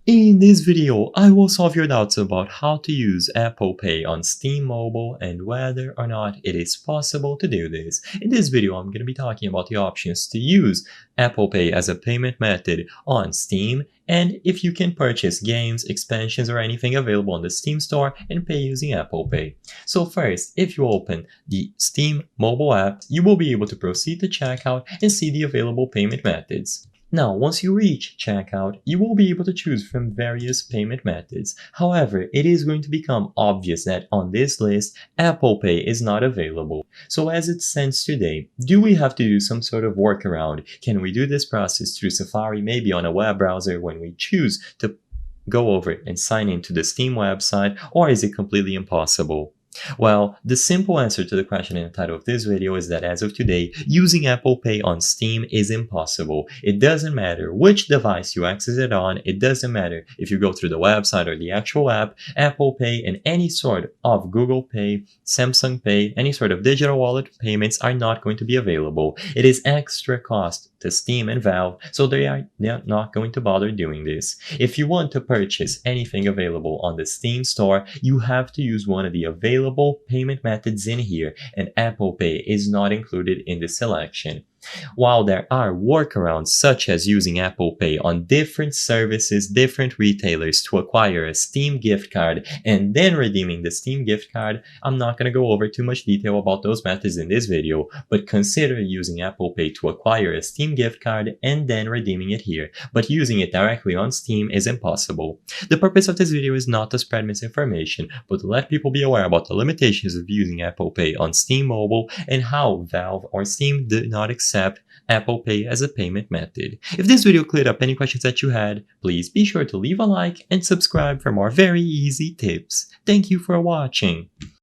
In this video, I will solve your doubts about how to use Apple Pay on Steam Mobile and whether or not it is possible to do this. In this video, I'm going to be talking about the options to use Apple Pay as a payment method on Steam and if you can purchase games, expansions, or anything available on the Steam store and pay using Apple Pay. So first, if you open the Steam mobile app, you will be able to proceed to checkout and see the available payment methods. Now, once you reach checkout, you will be able to choose from various payment methods. However, it is going to become obvious that on this list, Apple Pay is not available. So as it stands today, do we have to do some sort of workaround? Can we do this process through Safari, maybe on a web browser when we choose to go over and sign into the Steam website, or is it completely impossible? Well, the simple answer to the question in the title of this video is that as of today, using Apple Pay on Steam is impossible. It doesn't matter which device you access it on, it doesn't matter if you go through the website or the actual app, Apple Pay and any sort of Google Pay, Samsung Pay, any sort of digital wallet payments are not going to be available. It is extra cost to Steam and Valve, so they're not going to bother doing this. If you want to purchase anything available on the Steam store, you have to use one of the available payment methods in here, and Apple Pay is not included in the selection. While there are workarounds such as using Apple Pay on different services, different retailers to acquire a Steam gift card and then redeeming the Steam gift card, I'm not going to go over too much detail about those methods in this video, but consider using Apple Pay to acquire a Steam gift card and then redeeming it here, but using it directly on Steam is impossible. The purpose of this video is not to spread misinformation, but to let people be aware about the limitations of using Apple Pay on Steam Mobile and how Valve or Steam do not accept Apple Pay as a payment method. If this video cleared up any questions that you had, please be sure to leave a like and subscribe for more very easy tips. Thank you for watching.